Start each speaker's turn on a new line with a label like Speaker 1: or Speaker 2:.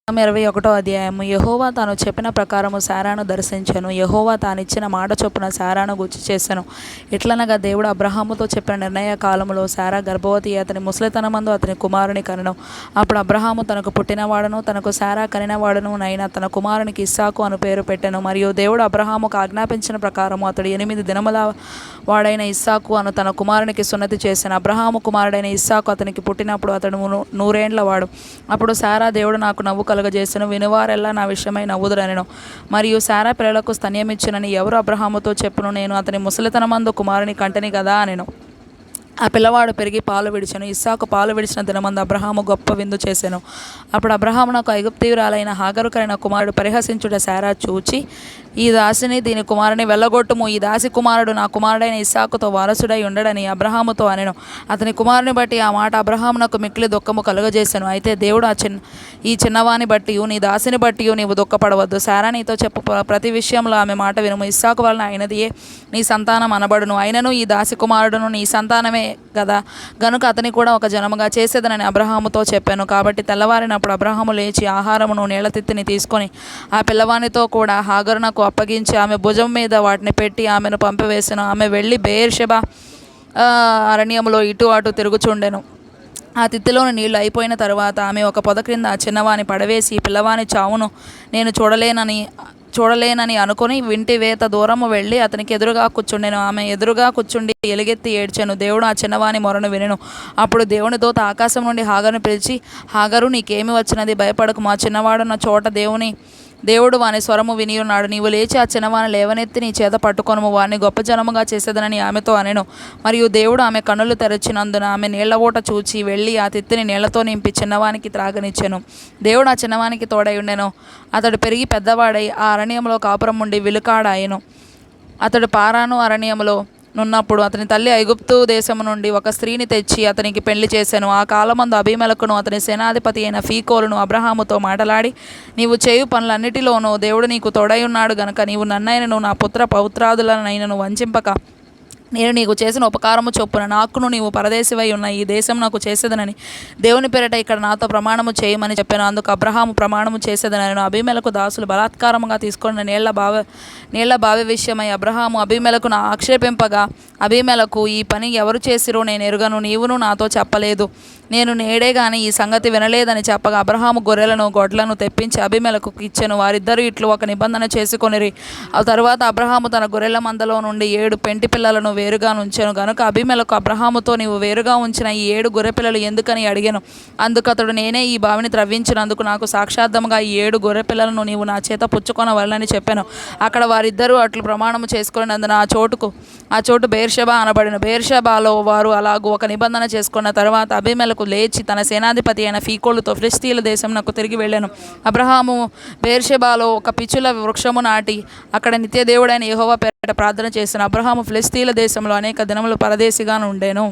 Speaker 1: 21 అధ్యాయము. యెహోవా తాను చెప్పిన ప్రకారము శారాను దర్శించెను. యెహోవా తానిచ్చిన మాట చొప్పున శారాను గూర్చి చేసెను. ఎట్లనగా దేవుడు అబ్రహాముతో చెప్పిన నిర్ణయ కాలములో శారా గర్భవతి అతని ముసలితనమందు అతని కుమారుని కనెను. అప్పుడు అబ్రహాము తనకు పుట్టినవాడును తనకు శారా కనినవాడును నైనా తన కుమారునికి ఇస్సాకు అను పేరు పెట్టెను. మరియు దేవుడు అబ్రహాముకు ఆజ్ఞాపించిన ప్రకారము అతడు 8 దినముల వాడైన ఇస్సాకు అను తన కుమారునికి సున్నతి చేసెను. అబ్రహాము కుమారుడైన ఇస్సాకు అతనికి పుట్టినప్పుడు అతడు 100 ఏండ్ల వాడు. అప్పుడు శారా దేవుడు నాకు నవ్వు కలుగజేసెను, వినువారెల్లా నా విషయమై నవ్వుదురనెను. మరియు శారా పిల్లలకు స్తన్యమిచ్చునని ఎవరు అబ్రహాముతో చెప్పును? నేను అతని ముసలితనమందు కుమారుని కంటిని కదా అనెను. ఆ పిల్లవాడు పెరిగి పాలు విడిచెను. ఇస్సాకు పాలు విడిచిన దినమందు అబ్రహాము గొప్ప విందు చేసెను. అప్పుడు అబ్రహామునకు ఐగుప్తీయురాలైన హాగరు కలిగిన కుమారుడు పరిహసించుట శారా చూచి, ఈ దాసిని దీని కుమారుని వెళ్ళగొట్టుము, ఈ దాసి కుమారుడు నా కుమారుడైన ఇస్సాకుతో వారసుడై ఉండడని అబ్రహాముతో అనెను. అతని కుమారుని బట్టి ఆ మాట అబ్రహామునకు మిక్కిలి దుఃఖము కలుగజేసెను. అయితే దేవుడు ఈ చిన్నవాని బట్టి నీ దాసిని బట్టి నీవు దుఃఖపడవద్దు. శారా నీతో చెప్పు ప్రతి విషయంలో ఆమె మాట వినుము. ఇస్సాకు వలన అయినదియే నీ సంతానం అనబడును. అయినను ఈ దాసి కుమారుడును నీ సంతానమే కదా, గనుక అతని కూడా ఒక జనముగా చేసేదనని అబ్రహాముతో చెప్పాను. కాబట్టి తెల్లవారినప్పుడు అబ్రహాము లేచి ఆహారమును నీళ్లతిత్తిని తీసుకొని ఆ పిల్లవానితో కూడా హాగరునకు అప్పగించి ఆమె భుజం మీద వాటిని పెట్టి ఆమెను పంపివేసెను. ఆమె వెళ్ళి బెయేర్షెబా అరణ్యములో ఇటు అటు తిరుగుచుండెను. ఆ తిత్తిలోని నీళ్లు అయిపోయిన తరువాత ఆమె ఒక పొద క్రింద ఆ చిన్నవాని పడవేసి పిల్లవాని చావును నేను చూడలేనని అనుకుని వింటి వేత దూరము వెళ్ళి అతనికి ఎదురుగా కూర్చుండెను. ఆమె ఎదురుగా కూర్చుండి ఎలుగెత్తి ఏడ్చెను. దేవుడు ఆ చిన్నవాని మొరను వినెను. అప్పుడు దేవుని దూత ఆకాశం నుండి హాగరును పిలిచి, హాగరు నీకేమి వచ్చినది? భయపడకు, మా చిన్నవాడున్న చోట దేవుడు వాని స్వరము వినియున్నాడు. నీవు లేచి ఆ చిన్నవాని లేవనెత్తి నీ చేత పట్టుకొనుము, వారిని గొప్ప జనముగా చేసేదనని ఆమెతో అనెను. మరియు దేవుడు ఆమె కన్నులు తెరచినందున ఆమె నీళ్ల ఊట చూచి వెళ్ళి ఆ తిత్తిని నీళ్లతో నింపి చిన్నవానికి త్రాగనిచ్చెను. దేవుడు ఆ చిన్నవానికి తోడై ఉండెను. అతడు పెరిగి పెద్దవాడై ఆ అరణ్యంలో కాపురం ఉండి విలుకాడాయెను. అతడు పారాను అరణ్యములో నున్నప్పుడు అతని తల్లి ఐగుప్తు దేశము నుండి ఒక స్త్రీని తెచ్చి అతనికి పెళ్లి చేసెను. ఆ కాలమందు అబీమెలకును అతని సేనాధిపతి అయిన ఫీకోలును అబ్రహాముతో మాటలాడి, నీవు చేయు పనులన్నిటిలోనూ దేవుడు నీకు తోడై ఉన్నాడు గనుక నీవు నన్నైనను నా పుత్ర పౌత్రాదులనైనను వంచింపక నేను నీకు చేసిన ఉపకారము చొప్పున నాకును నీవు పరదేశివై ఉన్న ఈ దేశం నాకు చేసేదనని దేవుని పేరిట ఇక్కడ నాతో ప్రమాణము చేయమని చెప్పాను. అందుకు అబ్రహాము ప్రమాణము చేసేదనను. అబీమెలకు దాసులు బలాత్కారముగా తీసుకున్న నీళ్ల బావి విషయమై అబ్రహాము అబీమెలకును ఆక్షేపింపగా, అబీమెలకు ఈ పని ఎవరు చేసిరో నేను ఎరుగను, నీవును నాతో చెప్పలేదు, నేను నేడే గాని ఈ సంగతి వినలేదని చెప్పగా అబ్రహాము గొర్రెలను గొడ్లను తెప్పించి అబీమెలకు ఇచ్చెను. వారిద్దరూ ఇట్లు ఒక నిబంధన చేసుకొనిరి. ఆ తరువాత అబ్రహాము తన గొర్రెల మందలో నుండి 7 పెంటి పిల్లలను వేరుగా ఉంచెను. గనుక అబీమెలకు అబ్రహాముతో నీవు వేరుగా ఉంచిన ఈ 7 గొర్రెపిల్లలు ఎందుకని అడిగెను. అందుకు అతడు, నేనే ఈ బావిని త్రవ్వించినందుకు నాకు సాక్షార్థముగా ఈ 7 గొర్రెపిల్లలను నీవు నా చేత పుచ్చుకొనవలెనని చెప్పాను. అక్కడ వారిద్దరూ అట్లు ప్రమాణము చేసుకున్నందున ఆ చోటు బెయేర్షెబా అనబడిన. బెయేర్షెబాలో వారు అలాగూ ఒక నిబంధన చేసుకున్న తర్వాత అబీమెలకు లేచి తన సేనాధిపతి అయిన ఫీకోలుతో ఫిలిష్తీయుల దేశమునకు తిరిగి వెళ్ళెను. అబ్రహాము బెయేర్షెబాలో ఒక పిచ్చుల వృక్షము నాటి అక్కడ నిత్య దేవుడైన యెహోవా పేరిట ప్రార్థన చేసిన. అబ్రహాము ఫిలిష్తీయుల దేశంలో అనేక దినములు పరదేశిగా ఉండెను.